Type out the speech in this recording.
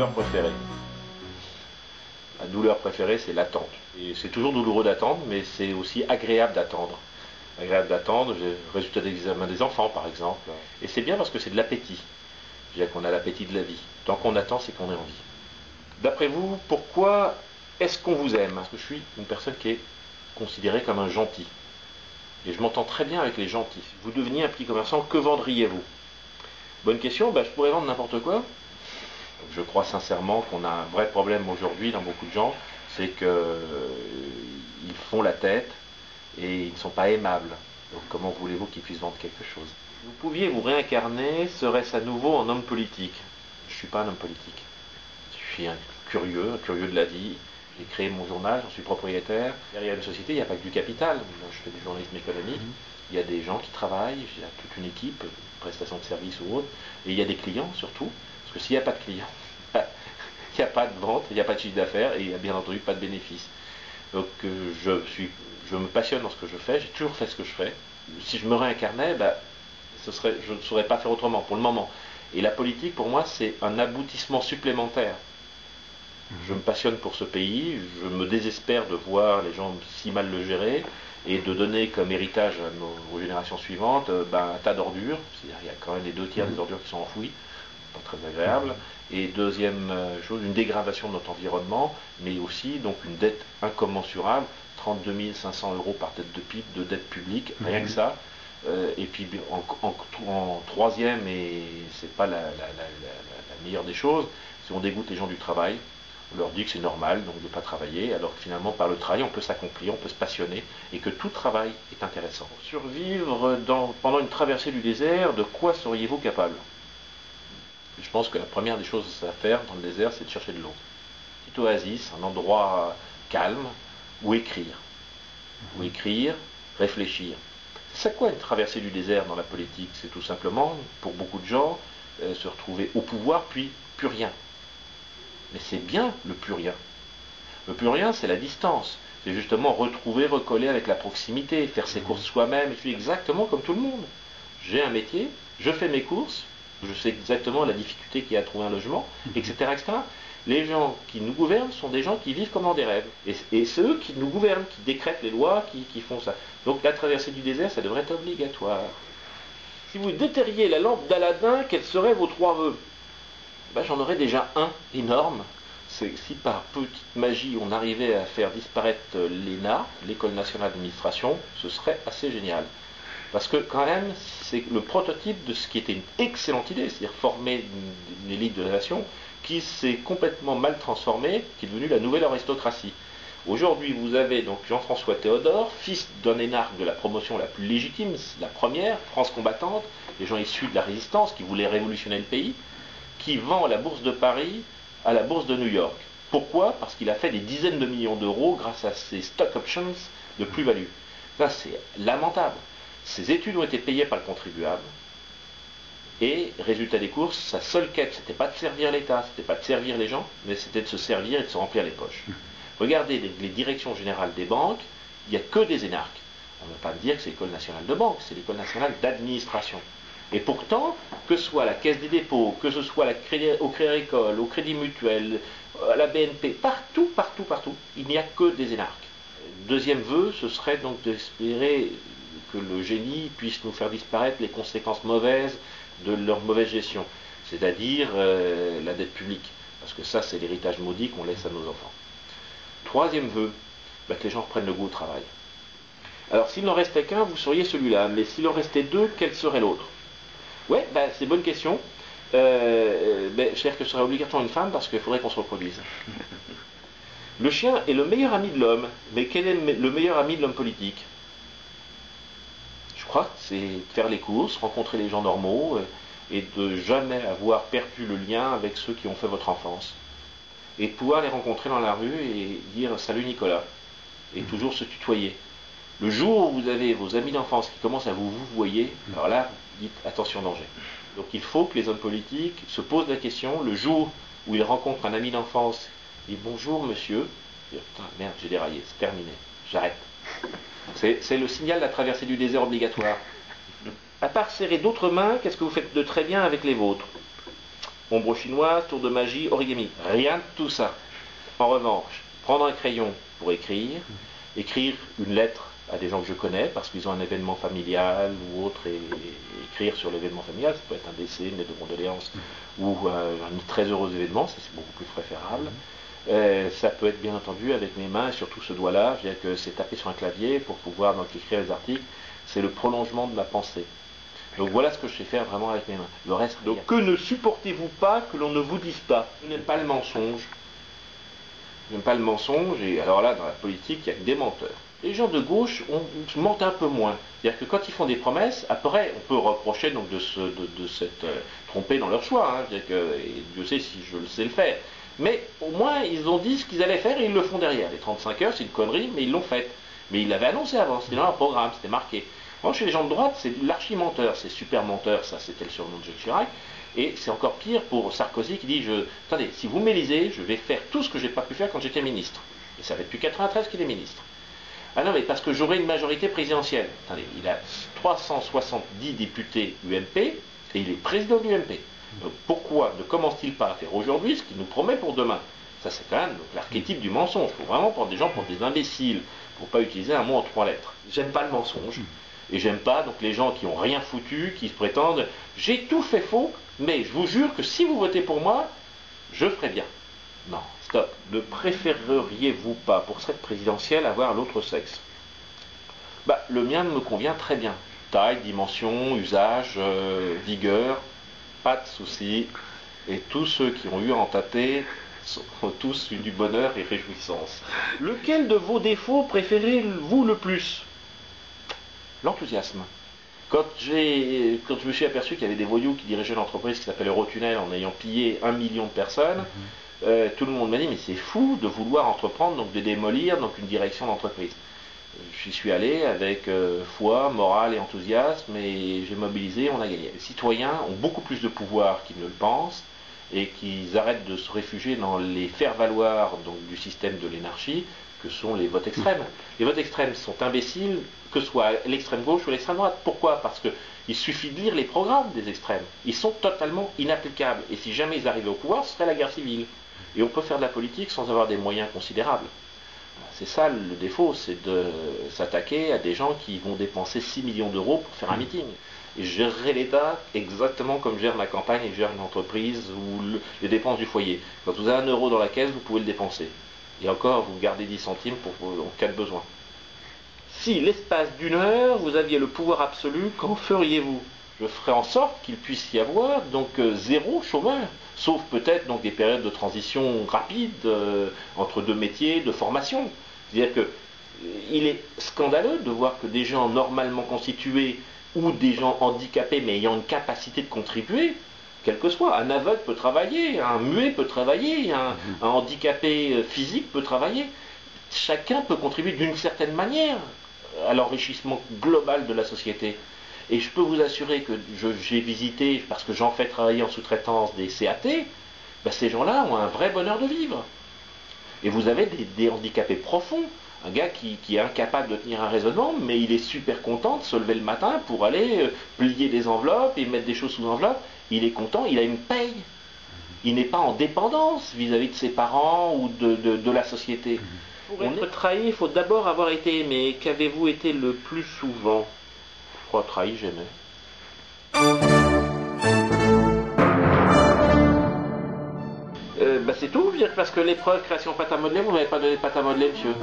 douleur préférée. Ma douleur préférée, c'est l'attente. Et c'est toujours douloureux d'attendre, mais c'est aussi agréable d'attendre. Agréable d'attendre, résultat d'examen des enfants par exemple. Et c'est bien parce que c'est de l'appétit. Je veux dire qu'on a l'appétit de la vie. Tant qu'on attend, c'est qu'on est en vie. D'après vous, pourquoi est-ce qu'on vous aime? Parce que je suis une personne qui est considérée comme un gentil. Et je m'entends très bien avec les gentils. Si vous deveniez un petit commerçant, que vendriez-vous? Bonne question, je pourrais vendre n'importe quoi. Je crois sincèrement qu'on a un vrai problème aujourd'hui dans beaucoup de gens, c'est qu'ils font la tête et ils ne sont pas aimables. Donc comment voulez-vous qu'ils puissent vendre quelque chose? Si vous pouviez vous réincarner, serait-ce à nouveau en homme politique? Je ne suis pas un homme politique. Je suis un curieux de la vie. J'ai créé mon journal, j'en suis propriétaire. Derrière une société, il n'y a pas que du capital. Moi, je fais du journalisme économique. Il y a des gens qui travaillent, il y a toute une équipe, une prestation de service ou autre. Et il y a des clients surtout. Parce que s'il n'y a pas de clients, il n'y a pas de vente, il n'y a pas de chiffre d'affaires et il n'y a bien entendu pas de bénéfice. Donc je me passionne dans ce que je fais, j'ai toujours fait ce que je fais. Si je me réincarnais, je ne saurais pas faire autrement pour le moment. Et la politique, pour moi, c'est un aboutissement supplémentaire. Je me passionne pour ce pays, je me désespère de voir les gens si mal le gérer et de donner comme héritage à nos générations suivantes un tas d'ordures. C'est-à-dire qu'il y a quand même les 2/3 des ordures qui sont enfouies, pas très agréable. Et deuxième chose, une dégradation de notre environnement, mais aussi donc une dette incommensurable, 32 500 € par tête de pipe de dette publique, rien que ça. Et puis en troisième, et c'est pas la meilleure des choses, si on dégoûte les gens du travail, on leur dit que c'est normal donc de ne pas travailler, alors que finalement par le travail on peut s'accomplir, on peut se passionner, et que tout travail est intéressant. Pour survivre pendant une traversée du désert, de quoi seriez-vous capable? Je pense que la première des choses à faire dans le désert, c'est de chercher de l'eau. Une petite oasis, un endroit calme, où écrire. Où écrire, réfléchir. C'est quoi une traversée du désert dans la politique? C'est tout simplement, pour beaucoup de gens, se retrouver au pouvoir, puis plus rien. Mais c'est bien le plus rien. Le plus rien, c'est la distance. C'est justement retrouver, recoller avec la proximité, faire ses courses soi-même. Je suis exactement comme tout le monde. J'ai un métier, je fais mes courses, je sais exactement la difficulté qu'il y a à trouver un logement, etc., etc. Les gens qui nous gouvernent sont des gens qui vivent comme dans des rêves. Et c'est eux qui nous gouvernent, qui décrètent les lois, qui font ça. Donc la traversée du désert, ça devrait être obligatoire. Si vous déterriez la lampe d'Aladin, quels seraient vos 3 vœux? J'en aurais déjà un énorme. C'est si par petite magie on arrivait à faire disparaître l'ENA, l'École nationale d'administration, ce serait assez génial. Parce que quand même, c'est le prototype de ce qui était une excellente idée, c'est-à-dire former une élite de la nation, qui s'est complètement mal transformée, qui est devenue la nouvelle aristocratie. Aujourd'hui, vous avez donc Jean-François Théodore, fils d'un énarque de la promotion la plus légitime, la première, France combattante, les gens issus de la résistance qui voulaient révolutionner le pays, qui vend la bourse de Paris à la bourse de New York. Pourquoi? Parce qu'il a fait des dizaines de millions d'euros grâce à ses stock options de plus-value. Ça, c'est lamentable. Ses études ont été payées par le contribuable. Et, résultat des courses, sa seule quête, c'était pas de servir l'État, c'était pas de servir les gens, mais c'était de se servir et de se remplir les poches. Regardez les directions générales des banques, il n'y a que des énarques. On ne va pas me dire que c'est l'École nationale de banque, c'est l'École nationale d'administration. Et pourtant, que ce soit la Caisse des dépôts, que ce soit au Crédit Agricole, au Crédit Mutuel, à la BNP, partout, il n'y a que des énarques. Deuxième vœu, ce serait donc d'espérer que le génie puisse nous faire disparaître les conséquences mauvaises de leur mauvaise gestion, c'est-à-dire la dette publique, parce que ça c'est l'héritage maudit qu'on laisse à nos enfants. Troisième vœu, que les gens reprennent le goût au travail. Alors s'il n'en restait qu'un, vous seriez celui-là, mais s'il en restait 2, quel serait l'autre? Ouais, c'est une bonne question. Je dirais que ce serait obligatoire une femme parce qu'il faudrait qu'on se reproduise. Le chien est le meilleur ami de l'homme, mais quel est le meilleur ami de l'homme politique? Je crois que c'est faire les courses, rencontrer les gens normaux et de jamais avoir perdu le lien avec ceux qui ont fait votre enfance. Et de pouvoir les rencontrer dans la rue et dire « Salut Nicolas » et toujours se tutoyer. Le jour où vous avez vos amis d'enfance qui commencent à vous voyer, alors là, dites attention danger. Donc il faut que les hommes politiques se posent la question, le jour où ils rencontrent un ami d'enfance, ils disent bonjour monsieur, et putain merde j'ai déraillé, c'est terminé, j'arrête. C'est le signal de la traversée du désert obligatoire. À part serrer d'autres mains, qu'est-ce que vous faites de très bien avec les vôtres? ombre chinoise, tour de magie, origami. Rien de tout ça. En revanche, prendre un crayon pour écrire une lettre à des gens que je connais parce qu'ils ont un événement familial ou autre et écrire sur l'événement familial, ça peut être un décès, une lettre de condoléances ou un très heureux événement, ça c'est beaucoup plus préférable. Ça peut être bien entendu avec mes mains et surtout ce doigt-là, je veux dire que c'est taper sur un clavier pour pouvoir donc écrire les articles, c'est le prolongement de ma pensée. Donc voilà ce que je sais faire vraiment avec mes mains. Le reste, donc que ne supportez-vous pas que l'on ne vous dise pas? Je n'aime pas le mensonge. Je n'aime pas le mensonge, et alors là, dans la politique, il y a que des menteurs. Les gens de gauche mentent un peu moins. C'est-à-dire que quand ils font des promesses, après, on peut reprocher donc de s'être trompés dans leur choix. Hein. C'est-à-dire que, et Dieu sait si je le sais le faire. Mais au moins, ils ont dit ce qu'ils allaient faire et ils le font derrière. Les 35 heures, c'est une connerie, mais ils l'ont fait. Mais ils l'avaient annoncé avant, c'était dans leur programme, c'était marqué. Moi, chez les gens de droite, c'est l'archi-menteur, c'est super menteur, ça c'était le surnom de Jacques Chirac. Et c'est encore pire pour Sarkozy qui dit attendez, si vous m'élisez, je vais faire tout ce que j'ai pas pu faire quand j'étais ministre. Et ça fait depuis 93 qu'il est ministre. Ah non, mais parce que j'aurai une majorité présidentielle. Attendez, il a 370 députés UMP et il est président de l'UMP. Donc pourquoi ne commence-t-il pas à faire aujourd'hui ce qu'il nous promet pour demain? Ça c'est quand même l'archétype du mensonge. Il faut vraiment prendre des gens pour des imbéciles, pour pas utiliser un mot en 3 lettres. J'aime pas le mensonge. Et j'aime pas donc les gens qui ont rien foutu, qui se prétendent j'ai tout fait faux, mais je vous jure que si vous votez pour moi, je ferai bien. Non, stop. Ne préféreriez-vous pas, pour cette présidentielle, avoir l'autre sexe? Bah, le mien me convient très bien. Taille, dimension, usage, vigueur, pas de souci. Et tous ceux qui ont eu à en tâter ont tous eu du bonheur et réjouissance. Lequel de vos défauts préférez-vous le plus? L'enthousiasme. Quand je me suis aperçu qu'il y avait des voyous qui dirigeaient l'entreprise qui s'appelle Eurotunnel en ayant pillé 1 million de personnes, tout le monde m'a dit mais c'est fou de vouloir entreprendre, donc de démolir donc une direction d'entreprise. J'y suis allé avec foi, morale et enthousiasme et j'ai mobilisé, on a gagné. Les citoyens ont beaucoup plus de pouvoir qu'ils ne le pensent et qu'ils arrêtent de se réfugier dans les faire-valoir donc du système de l'énarchie que sont les votes extrêmes. Les votes extrêmes sont imbéciles, que ce soit l'extrême gauche ou l'extrême droite. Pourquoi? Parce qu'il suffit de lire les programmes des extrêmes. Ils sont totalement inapplicables. Et si jamais ils arrivaient au pouvoir, ce serait la guerre civile. Et on peut faire de la politique sans avoir des moyens considérables. C'est ça le défaut, c'est de s'attaquer à des gens qui vont dépenser 6 millions d'euros pour faire un meeting. Et je gérerai l'État exactement comme je gère ma campagne et je gère une entreprise ou les dépenses du foyer. Quand vous avez 1 euro dans la caisse, vous pouvez le dépenser. Et encore, vous gardez 10 centimes en cas de besoin. Si l'espace d'1 heure, vous aviez le pouvoir absolu, qu'en feriez-vous? Je ferai en sorte qu'il puisse y avoir donc 0 chômeur, sauf peut-être donc des périodes de transition rapides entre 2 métiers, de formation. C'est-à-dire que il est scandaleux de voir que des gens normalement constitués ou des gens handicapés mais ayant une capacité de contribuer, quel que soit, un aveugle peut travailler, un muet peut travailler, un handicapé physique peut travailler. Chacun peut contribuer d'une certaine manière à l'enrichissement global de la société. Et je peux vous assurer que j'ai visité, parce que j'en fais travailler en sous-traitance des CAT, ben ces gens-là ont un vrai bonheur de vivre. Et vous avez des handicapés profonds. Un gars qui est incapable de tenir un raisonnement, mais il est super content de se lever le matin pour aller plier des enveloppes et mettre des choses sous enveloppes. Il est content, il a une paye. Il n'est pas en dépendance vis-à-vis de ses parents ou de la société. Pour être trahi, il faut d'abord avoir été aimé. Qu'avez-vous été le plus souvent? Je crois trahi, j'aimais. C'est tout, parce que l'épreuve création pâte à modeler, vous n'avez pas donné de pâte à modeler, monsieur.